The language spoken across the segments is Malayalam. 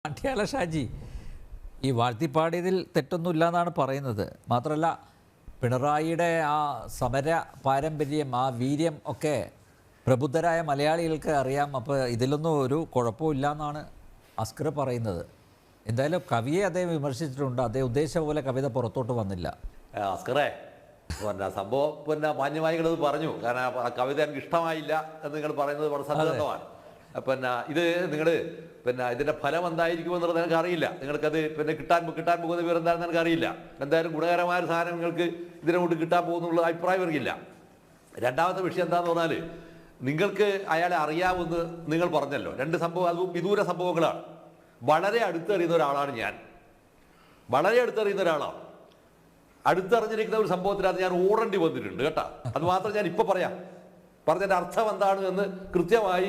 അട്ടിയാല ഷാജി ഈ വാഴ്ത്തിപ്പാടിയതിൽ തെറ്റൊന്നുമില്ല എന്നാണ് പറയുന്നത്. മാത്രമല്ല പിണറായിയുടെ ആ സമര പാരമ്പര്യം, ആ വീര്യം ഒക്കെ പ്രബുദ്ധരായ മലയാളികൾക്ക് അറിയാം. അപ്പോൾ ഇതിലൊന്നും ഒരു കുഴപ്പമില്ല എന്നാണ് അസ്കർ പറയുന്നത്. എന്തായാലും കവിയെ അദ്ദേഹം വിമർശിച്ചിട്ടുണ്ട്. അദ്ദേഹം ഉദ്ദേശിച്ച പോലെ കവിത പുറത്തോട്ട് വന്നില്ല. അസ്കറേ സംഭവം മാന്യമായി നിങ്ങളത് പറഞ്ഞു. കാരണം ആ കവിത എനിക്ക് ഇഷ്ടമായില്ല എന്ന് നിങ്ങൾ പറയുന്നത് വളരെ സത്യസന്ധമാണ്. ഇത് നിങ്ങൾ ഇതിന്റെ ഫലം എന്തായിരിക്കുമെന്നുള്ളത് നിങ്ങൾക്ക് അറിയില്ല. നിങ്ങൾക്കത് കിട്ടാൻ പോകുന്ന വിവരം എന്താണെന്ന് എനിക്ക് അറിയില്ല. എന്തായാലും ഗുണകരമായ സാധനം നിങ്ങൾക്ക് ഇതിനെക്കൊണ്ട് കിട്ടാൻ പോകുന്നുള്ള അഭിപ്രായം എനിക്കില്ല. രണ്ടാമത്തെ വിഷയം എന്താണെന്ന് പറഞ്ഞാൽ, നിങ്ങൾക്ക് അയാളെ അറിയാമെന്ന് നിങ്ങൾ പറഞ്ഞല്ലോ. രണ്ട് സംഭവം, അത് വിദൂര സംഭവങ്ങളാണ്. വളരെ അടുത്തറിയുന്ന ഒരാളാണ് ഞാൻ. വളരെ അടുത്തറിയുന്ന ഒരാളാണ്. അടുത്തറിഞ്ഞിരിക്കുന്ന ഒരു സംഭവത്തിനകത്ത് ഞാൻ ഓടേണ്ടി വന്നിട്ടുണ്ട് കേട്ടോ. അത് മാത്രം ഞാൻ ഇപ്പൊ പറയാം. പറഞ്ഞതിന്റെ അർത്ഥം എന്താണ് എന്ന് കൃത്യമായി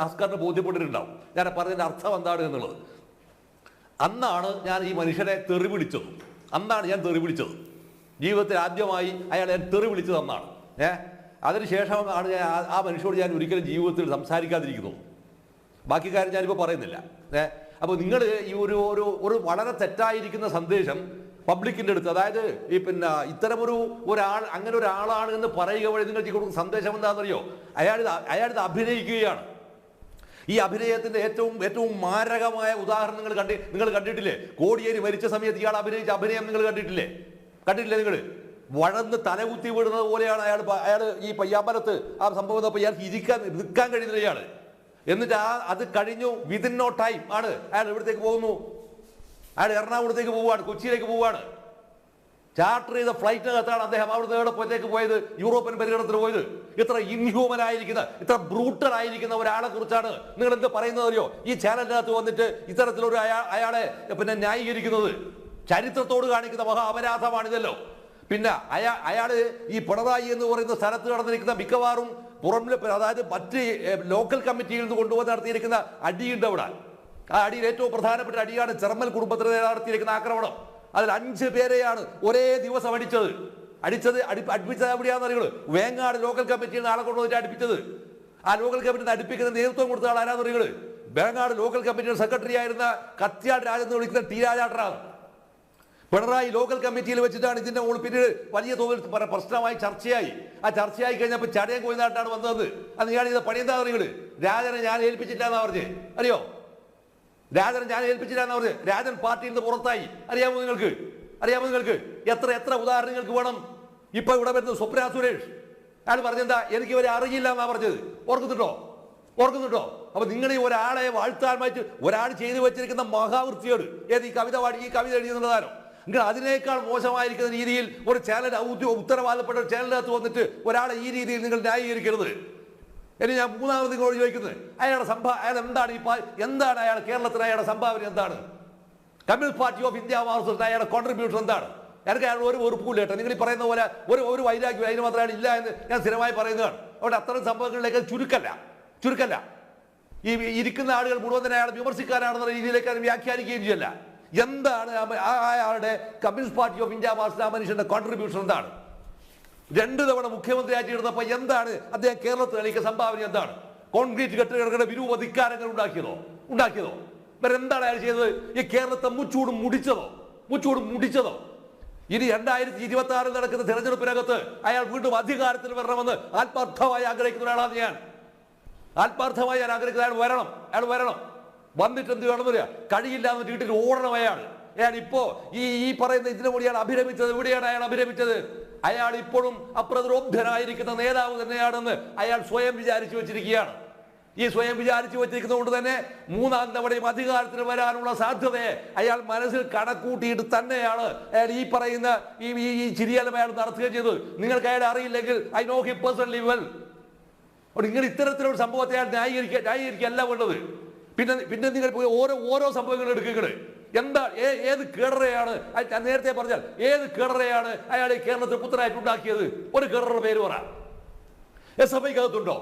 അസ്കറിന് ബോധ്യപ്പെട്ടിട്ടുണ്ടാവും. ഞാൻ പറഞ്ഞതിന്റെ അർത്ഥം എന്താണ് എന്നുള്ളത്. അന്നാണ് ഞാൻ ഈ മനുഷ്യനെ തെറി വിളിച്ചത്. അന്നാണ് ഞാൻ തെറി വിളിച്ചത്. ജീവിതത്തിൽ ആദ്യമായി അയാളെ ഞാൻ തെറി വിളിച്ചത് അന്നാണ്. അതിനുശേഷം ആണ് ഞാൻ ആ മനുഷ്യരോട് ഞാൻ ഒരിക്കലും ജീവിതത്തിൽ സംസാരിക്കാതിരിക്കുന്നു. ബാക്കി കാര്യം ഞാനിപ്പോൾ പറയുന്നില്ല. അപ്പോൾ നിങ്ങൾ ഈ ഒരു വളരെ തെറ്റായിരിക്കുന്ന സന്ദേശം പബ്ലിക്കിൻ്റെ അടുത്ത്, അതായത് ഈ ഇത്തരമൊരു അങ്ങനെ ഒരാളാണ് എന്ന് പറയുക വഴി നിങ്ങൾ കൊടുക്കുന്ന സന്ദേശം എന്താണെന്നറിയോ? അയാളിത് അഭിനയിക്കുകയാണ്. ഈ അഭിനയത്തിന്റെ ഏറ്റവും മാരകമായ ഉദാഹരണങ്ങൾ നിങ്ങൾ കണ്ടിട്ടില്ലേ? കോടിയേരി മരിച്ച സമയത്ത് ഇയാൾ അഭിനയിച്ച അഭിനയം നിങ്ങൾ കണ്ടിട്ടില്ലേ? നിങ്ങൾ വഴന്ന് തലകുത്തി വിടുന്നത് പോലെയാണ് അയാൾ ഈ പയ്യാമ്പലത്ത് ആ സംഭവം ഇയാൾക്ക് നിൽക്കാൻ കഴിയുന്നില്ല ഇയാൾ. എന്നിട്ട് അത് കഴിഞ്ഞു വിതിൻ നോ ടൈം ആണ് അയാൾ എവിടത്തേക്ക് പോകുന്നു? അയാൾ എറണാകുളത്തേക്ക് പോവുകയാണ്, കൊച്ചിയിലേക്ക് പോവുകയാണ്. ചാർട്ടർ ചെയ്ത ഫ്ലൈറ്റിനകത്താണ് അദ്ദേഹം അവിടുത്തെ എവിടത്തേക്ക് പോയത്? യൂറോപ്യൻ പര്യടനത്തിന് പോയത്. ഇത്ര ഇൻഹ്യൂമൻ ആയിരിക്കുന്ന, ഇത്ര ബ്രൂട്ടൽ ആയിരിക്കുന്ന ഒരാളെ കുറിച്ചാണ് നിങ്ങൾ എന്ത് പറയുന്നത് അറിയോ? ഈ ചാനലിനകത്ത് വന്നിട്ട് ഇത്തരത്തിലൊരു അയാളെ ന്യായീകരിക്കുന്നത് ചരിത്രത്തോട് കാണിക്കുന്ന മഹാ അപരാധമാണിതല്ലോ. അയാള് ഈ പിണറായി എന്ന് പറയുന്ന സ്ഥലത്ത് നടന്നിരിക്കുന്ന മിക്കവാറും അതായത് മറ്റ് ലോക്കൽ കമ്മിറ്റിയിൽ നിന്ന് കൊണ്ടുവന്ന് നടത്തിയിരിക്കുന്ന അടിയുണ്ട് അവിടെ. ആ അടിയിൽ ഏറ്റവും പ്രധാനപ്പെട്ട അടിയാണ് ചെർമൽ കുടുംബത്തിന് നടത്തിയിരിക്കുന്ന ആക്രമണം. അതിൽ 5 പേരെയാണ് ഒരേ ദിവസം അടുപ്പിച്ചത് എവിടെയാണെന്ന് അറിയുള്ളൂ. വേങ്ങാട് ലോക്കൽ കമ്മിറ്റിയിൽ നിന്ന് ആളെ കൊണ്ടുവന്നിട്ട് അടുപ്പിച്ചത്. ആ ലോക്കൽ കമ്മിറ്റി അടുപ്പിക്കുന്ന നേതൃത്വം കൊടുത്ത ആൾ ആരാന്ന് അറിയുള്ളൂ? വേങ്ങാട് ലോക്കൽ കമ്മിറ്റിയുടെ സെക്രട്ടറി ആയിരുന്ന കത്യാട് രാജെന്ന് വിളിക്കുന്ന ടി രാജാട്ടനാണ്. പിണറായി ലോക്കൽ കമ്മിറ്റിയിൽ വെച്ചിട്ടാണ് ഇതിന്റെ മുകളിൽ പിന്നീട് വലിയ തോതിൽ പ്രശ്നമായി ചർച്ചയായി. ആ ചർച്ചയായി കഴിഞ്ഞപ്പോൾ ചടയം കോയിനാട്ടാണ് വന്നത്. അത് ഇയാൾ ചെയ്ത പണി എന്താ അറിയുള്ളൂ? രാജനെ ഞാൻ ഏൽപ്പിച്ചില്ല എന്നാ പറഞ്ഞ്. അറിയോ? രാജനെ ഞാൻ ഏൽപ്പിച്ചില്ല എന്നാ പറഞ്ഞ്. രാജൻ പാർട്ടിയിൽ നിന്ന് പുറത്തായി. അറിയാമോ നിങ്ങൾക്ക്? എത്ര ഉദാഹരണങ്ങൾക്ക് വേണം? ഇപ്പൊ ഇവിടെ വരുന്നത് സ്വപ്ന സുരേഷ്. അയാൾ പറഞ്ഞെന്താ? എനിക്ക് ഇവരെ അറിയില്ല എന്നാ പറഞ്ഞത്. ഓർക്കുന്നുണ്ടോ? അപ്പൊ നിങ്ങൾ ഈ ഒരാളെ വാഴ്ത്താൻ വെച്ച് ഒരാൾ ചെയ്തു വെച്ചിരിക്കുന്ന മഹാവൃത്തിയോട് ഏത് ഈ കവിത എഴുതിയെന്നുള്ളതാണോ? നിങ്ങൾ അതിനേക്കാൾ മോശമായിരിക്കുന്ന രീതിയിൽ ഒരു ചാനൽ ഉത്തരവാദപ്പെട്ട ഒരു ചാനലിനകത്ത് വന്നിട്ട് ഒരാളെ ഈ രീതിയിൽ നിങ്ങൾ ന്യായീകരിക്കരുത്. ഇനി ഞാൻ മൂന്നാമത് നിങ്ങളോട് ചോദിക്കുന്നത്, അയാൾ എന്താണ് അയാൾ കേരളത്തിന് അയാളുടെ സംഭാവന എന്താണ്? Communist party of India Marxist അയാളുടെ കോൺട്രിബ്യൂഷൻ എന്താണ്? എനിക്ക് അയാൾ ഒരു വെറുപ്പില്ല കേട്ടോ. നിങ്ങൾ ഈ പറയുന്ന പോലെ ഒരു വൈരാഗ്യം അതിന് മാത്രം അയാൾ ഇല്ല എന്ന് ഞാൻ സ്ഥിരമായി പറയുന്നതാണ്. അതുകൊണ്ട് അത്തരം സംഭവങ്ങളിലേക്ക് ചുരുക്കല്ല. ഈ ഇരിക്കുന്ന ആളുകൾ മുഴുവൻ തന്നെ അയാളെ വിമർശിക്കാനാണെന്ന രീതിയിലേക്ക് അത് വ്യാഖ്യാനിക്കുകയും ചെയ്യല്ല. എന്താണ് അയാളുടെ communist party of India Marxist ആ മനുഷ്യന്റെ കോൺട്രിബ്യൂഷൻ എന്താണ്? 2 തവണ മുഖ്യമന്ത്രിയായിട്ട് ഇരുന്നപ്പോൾ എന്താണ് അദ്ദേഹം കേരളത്തിൽ നൽകിയ സംഭാവന? എന്താണ്? കോൺക്രീറ്റ് കെട്ടുകിടക്കുന്ന വിരൂപ ധിക്കാരങ്ങൾ ഉണ്ടാക്കിയതോ? വേറെ എന്താണ് അയാൾ ചെയ്തത്? ഈ കേരളത്തെ മുച്ചൂടും മുടിച്ചതോ? ഇനി 2026 നടക്കുന്ന തെരഞ്ഞെടുപ്പിനകത്ത് അയാൾ വീണ്ടും അധികാരത്തിൽ വരണമെന്ന് ആത്മാർത്ഥമായി ആഗ്രഹിക്കുന്ന ഒരാളാണ് ഞാൻ. അയാൾ വരണം. വന്നിട്ട് എന്ത് വേണമെന്നില്ല, കഴിയില്ല എന്ന് വീട്ടിൽ ഓടണം അയാൾ ഇപ്പോ ഈ പറയുന്ന ഇതിനു കൂടി അയാൾ അഭിരമിച്ചത്. എവിടെയാണ് അയാൾ അഭിരമിച്ചത്? അയാൾ ഇപ്പോഴും അപ്രതിരോധനായിരിക്കുന്ന നേതാവ് തന്നെയാണെന്ന് അയാൾ സ്വയം വിചാരിച്ചു വെച്ചിരിക്കുകയാണ്. ഈ സ്വയം വിചാരിച്ചു വെച്ചിരിക്കുന്നത് കൊണ്ട് തന്നെ 3ാം തവണയും അധികാരത്തിന് വരാനുള്ള സാധ്യതയെ അയാൾ മനസ്സിൽ കണക്കൂട്ടിയിട്ട് തന്നെയാണ് അയാൾ ഈ പറയുന്ന ഈ ചിരിയലം അയാൾ നടത്തുകയും ചെയ്തത്. നിങ്ങൾക്ക് അയാൾ അറിയില്ലെങ്കിൽ I know him personally well. നിങ്ങൾ ഇത്തരത്തിലുള്ള സംഭവത്തെ അയാൾ ന്യായീകരിക്കല്ല വേണ്ടത്. പിന്നെ നിങ്ങൾ ഓരോ സംഭവങ്ങൾ എടുക്കുക. എന്താ ഏത് കേഡറയാണ്? നേരത്തെ പറഞ്ഞാൽ ഏത് കേഡറയാണ് അയാൾ ഈ കേരളത്തിൽ പുത്രനായിട്ട് ഉണ്ടാക്കിയത്? ഒരു കേഡറുടെ പേര് പറ. SFIക്കകത്തുണ്ടോ?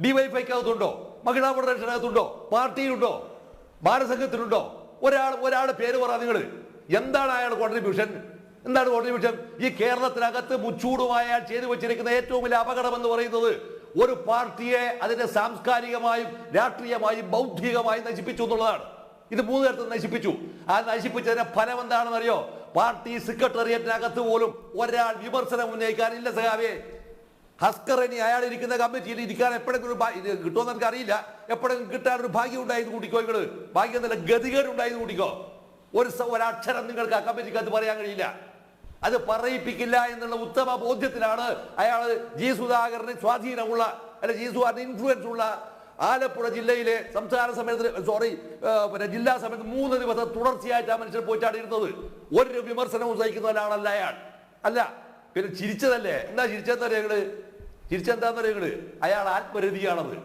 DYFIക്കകത്തുണ്ടോ? മഹിളാ ഫെഡറേഷനകത്തുണ്ടോ? പാർട്ടിയിലുണ്ടോ? ബാലസംഘത്തിലുണ്ടോ? ഒരാളുടെ പേര് പറ നിങ്ങൾ. എന്താണ് അയാളുടെ കോൺട്രിബ്യൂഷൻ? ഈ കേരളത്തിനകത്ത് മുച്ചൂടുമായ അയാൾ ചെയ്തു വെച്ചിരിക്കുന്ന ഏറ്റവും വലിയ അപകടം എന്ന് പറയുന്നത് ഒരു പാർട്ടിയെ അതിന്റെ സാംസ്കാരികമായും രാഷ്ട്രീയമായും ബൗദ്ധികമായും നശിപ്പിച്ചു എന്നുള്ളതാണ്. ഇത് 3 തരത്തിൽ നശിപ്പിച്ചു. ആ നശിപ്പിച്ചതിന്റെ ഫലം എന്താണെന്ന് അറിയോ? പാർട്ടി സെക്രട്ടേറിയറ്റിനകത്ത് പോലും ഒരാൾ വിമർശനം ഉന്നയിക്കാനില്ല സഖാവേ. ഹസ്കറിനി അയാൾ ഇരിക്കുന്ന കമ്മിറ്റിയിൽ ഇരിക്കാൻ എപ്പോഴെങ്കിലും കിട്ടുമെന്ന് എനിക്ക് അറിയില്ല. എപ്പോഴെങ്കിലും കിട്ടാൻ ഒരു ഭാഗ്യം ഉണ്ടായത് കൂട്ടിക്കോ. നിങ്ങള് ഭാഗ്യം എന്നല്ല, ഗതികേട് ഉണ്ടായത് കൂട്ടിക്കോ. ഒരക്ഷരം നിങ്ങൾക്ക് ആ കമ്മിറ്റിക്കകത്ത് പറയാൻ കഴിയില്ല. അത് പറയിപ്പിക്കില്ല എന്നുള്ള ഉത്തമ ബോധ്യത്തിലാണ് അയാൾ ജി സുധാകരന് സ്വാധീനമുള്ള, അല്ല ജി സുധാകരന് ഇൻഫ്ലുവൻസ് ഉള്ള ആലപ്പുഴ ജില്ലയിലെ സംസ്ഥാന സമ്മേളനത്തിന് ജില്ലാ സമ്മേളനത്തിൽ 3 ദിവസം തുടർച്ചയായിട്ട് ആ മനുഷ്യർ പോയിട്ടാണ് ഇരുന്നത്. ഒരു വിമർശനവും സഹിക്കുന്നവരാണല്ല അയാൾ. അല്ല പിന്നെ ചിരിച്ചതല്ലേ? എന്താ ചിരിച്ചെന്നറിയങ്ങള്? ചിരിച്ചെന്താന്നറിയങ്ങള്? അയാൾ ആത്മരതിയാണത്.